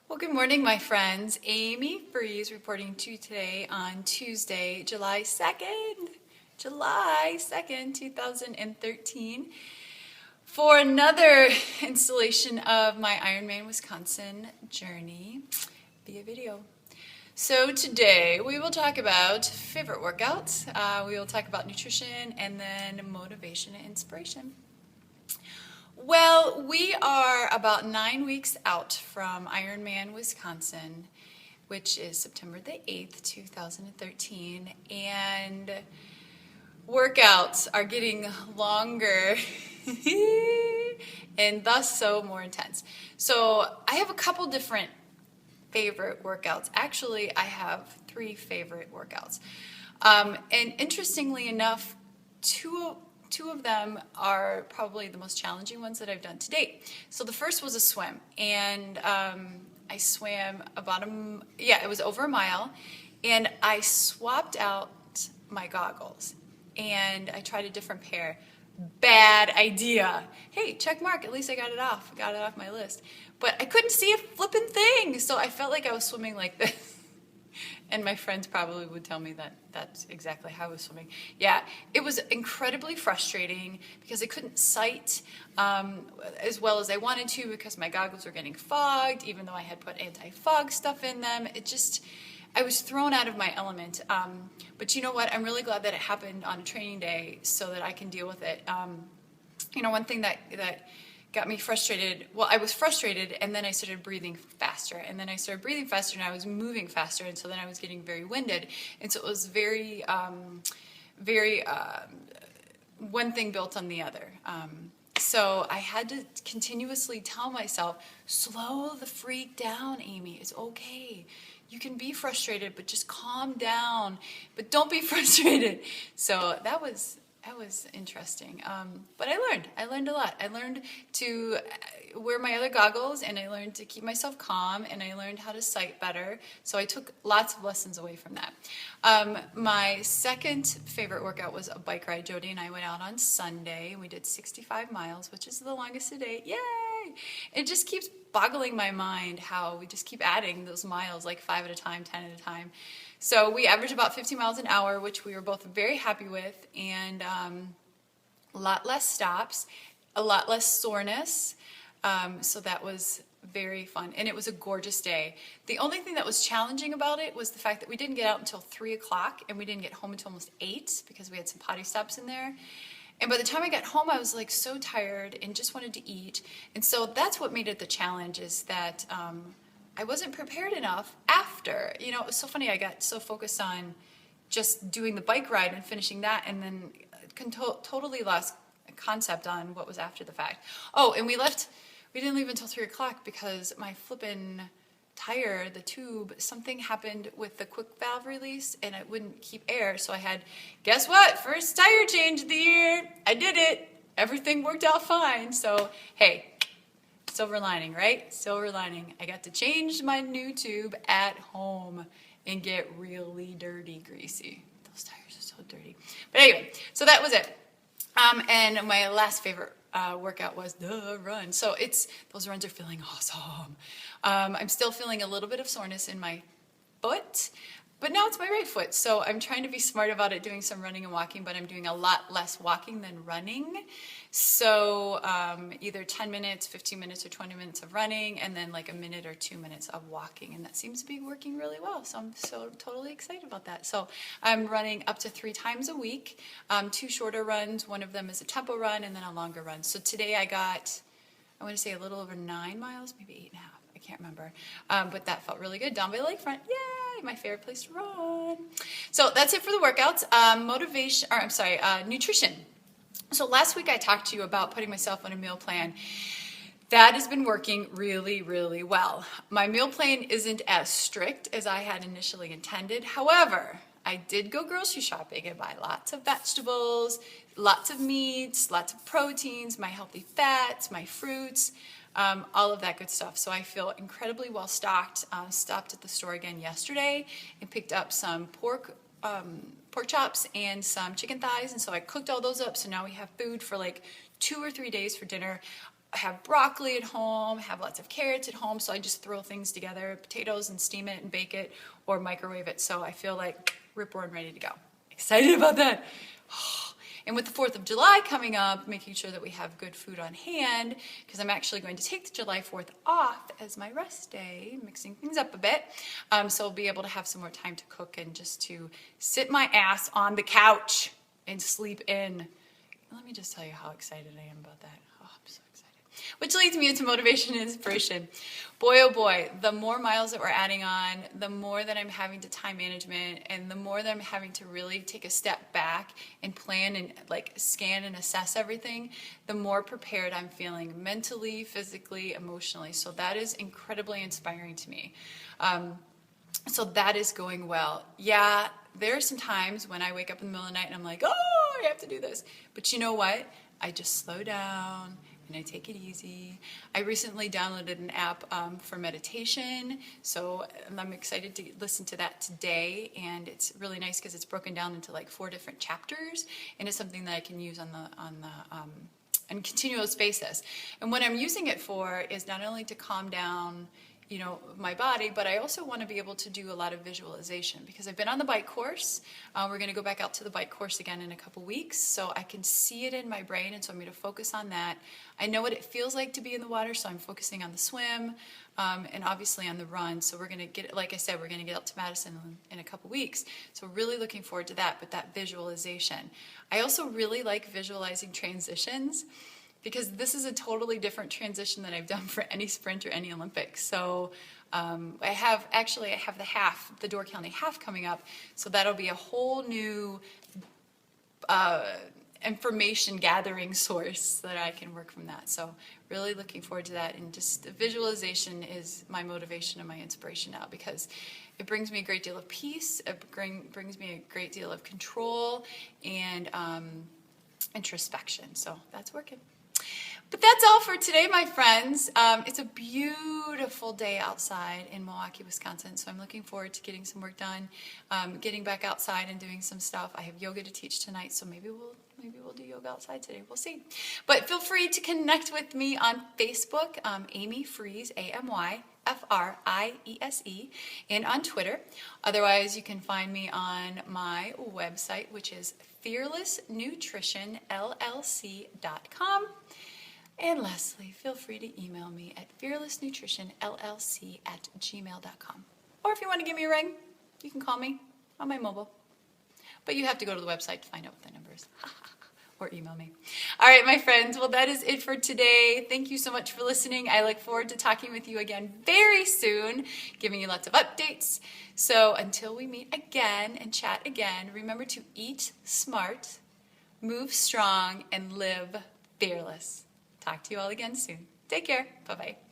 Well, good morning, my friends. Amy Friese reporting to you today on Tuesday, July 2nd, 2013, for another installation of my Ironman Wisconsin journey via video. So today we will talk about favorite workouts, we will talk about nutrition, and then motivation and inspiration. Well, we are about 9 weeks out from Ironman Wisconsin, which is September the 8th, 2013, and workouts are getting longer and thus so more intense. So I have a couple different favorite workouts. Actually, I have 3 favorite workouts. And interestingly enough, two of them are probably the most challenging ones that I've done to date. So the first was a swim, and I swam it was over a mile, and I swapped out my goggles, and I tried a different pair. Bad idea. Hey, check mark, at least I got it off my list. But I couldn't see a flippin' thing, so I felt like I was swimming like this. And my friends probably would tell me that that's exactly how I was swimming. Yeah, it was incredibly frustrating because I couldn't sight as well as I wanted to because my goggles were getting fogged, even though I had put anti-fog stuff in them. I was thrown out of my element. But you know what? I'm really glad that it happened on a training day so that I can deal with it. One thing that got me frustrated. Well, I was frustrated, and then I started breathing faster, and then I started breathing faster, and I was moving faster, and so then I was getting very winded, and so it was very one thing built on the other. So I had to continuously tell myself, slow the freak down, Amy. It's okay. You can be frustrated, but just calm down. But don't be frustrated. So that was interesting, but I learned a lot. I learned to wear my other goggles, and I learned to keep myself calm, and I learned how to sight better, so I took lots of lessons away from that. My second favorite workout was a bike ride. Jody and I went out on Sunday, and we did 65 miles, which is the longest to date. Yay! It just keeps boggling my mind how we just keep adding those miles, like 5 at a time, 10 at a time. So we averaged about 50 miles an hour, which we were both very happy with, and a lot less stops, a lot less soreness. So that was very fun, and it was a gorgeous day. The only thing that was challenging about it was the fact that we didn't get out until 3 o'clock, and we didn't get home until almost 8 because we had some potty stops in there. And by the time I got home, I was like so tired and just wanted to eat. And so that's what made it the challenge, is that I wasn't prepared enough after. It was so funny. I got so focused on just doing the bike ride and finishing that, and then totally lost concept on what was after the fact. Oh, and we didn't leave until 3 o'clock because my flippin' tire, the tube, something happened with the quick valve release, and it wouldn't keep air. So I had, guess what? First tire change of the year. I did it. Everything worked out fine. So, hey. Silver lining, right? Silver lining. I got to change my new tube at home and get really dirty, greasy. Those tires are so dirty. But anyway, so that was it. And my last favorite workout was the run. So those runs are feeling awesome. I'm still feeling a little bit of soreness in my foot, but now it's my right foot. So I'm trying to be smart about it, doing some running and walking, but I'm doing a lot less walking than running. So either 10 minutes, 15 minutes, or 20 minutes of running, and then like a minute or 2 minutes of walking. And that seems to be working really well. So I'm so totally excited about that. So I'm running up to 3 times a week, 2 shorter runs. One of them is a tempo run, and then a longer run. So today I got, I want to say a little over 9 miles, maybe 8.5. I can't remember. But that felt really good. Down by the lakefront. Yay! My favorite place to run. So that's it for the workouts. Nutrition. So last week I talked to you about putting myself on a meal plan. That has been working really, really well. My meal plan isn't as strict as I had initially intended. However, I did go grocery shopping and buy lots of vegetables, lots of meats, lots of proteins, my healthy fats, my fruits, all of that good stuff. So I feel incredibly well stocked. Stopped at the store again yesterday and picked up some pork chops and some chicken thighs, and so I cooked all those up, so now we have food for like 2 or 3 days for dinner. have broccoli at home, have lots of carrots at home, so I just throw things together, potatoes, and steam it and bake it or microwave it. So I feel like rip roaring ready to go. Excited about that. And with the 4th of July coming up, making sure that we have good food on hand, because I'm actually going to take the July 4th off as my rest day, mixing things up a bit. So I'll be able to have some more time to cook and just to sit my ass on the couch and sleep in. Let me just tell you how excited I am about that. Oh, I'm so excited. Which leads me into motivation and inspiration. Boy, oh boy, the more miles that we're adding on, the more that I'm having to time management, and the more that I'm having to really take a step back and plan and like scan and assess everything, the more prepared I'm feeling mentally, physically, emotionally. So that is incredibly inspiring to me. So that is going well. Yeah, there are some times when I wake up in the middle of the night and I'm like, oh, I have to do this. But you know what? I just slow down and I take it easy. I recently downloaded an app for meditation, so I'm excited to listen to that today, and it's really nice because it's broken down into like 4 different chapters, and it's something that I can use on continuous basis. And what I'm using it for is not only to calm down, you know, my body, but I also want to be able to do a lot of visualization, because I've been on the bike course. We're going to go back out to the bike course again in a couple weeks, so I can see it in my brain, and so I'm going to focus on that. I know what it feels like to be in the water, so I'm focusing on the swim, and obviously on the run. So we're going to get, like I said, we're going to get out to Madison in a couple weeks, so really looking forward to that, but that visualization. I also really like visualizing transitions, because this is a totally different transition than I've done for any sprint or any Olympics. So I have the Door County half coming up, so that'll be a whole new information gathering source that I can work from that. So really looking forward to that, and just the visualization is my motivation and my inspiration now, because it brings me a great deal of peace, it brings me a great deal of control and introspection. So that's working. But that's all for today, my friends. It's a beautiful day outside in Milwaukee, Wisconsin, so I'm looking forward to getting some work done, getting back outside and doing some stuff. I have yoga to teach tonight, so maybe we'll do yoga outside today. We'll see. But feel free to connect with me on Facebook, Amy Friese, AMY. Friese, and on Twitter. Otherwise, you can find me on my website, which is fearlessnutritionllc.com. And lastly, feel free to email me at fearlessnutritionllc@gmail.com. Or if you want to give me a ring, you can call me on my mobile. But you have to go to the website to find out what the number is. Or email me. All right, my friends. Well, that is it for today. Thank you so much for listening. I look forward to talking with you again very soon, giving you lots of updates. So until we meet again and chat again, remember to eat smart, move strong, and live fearless. Talk to you all again soon. Take care. Bye-bye.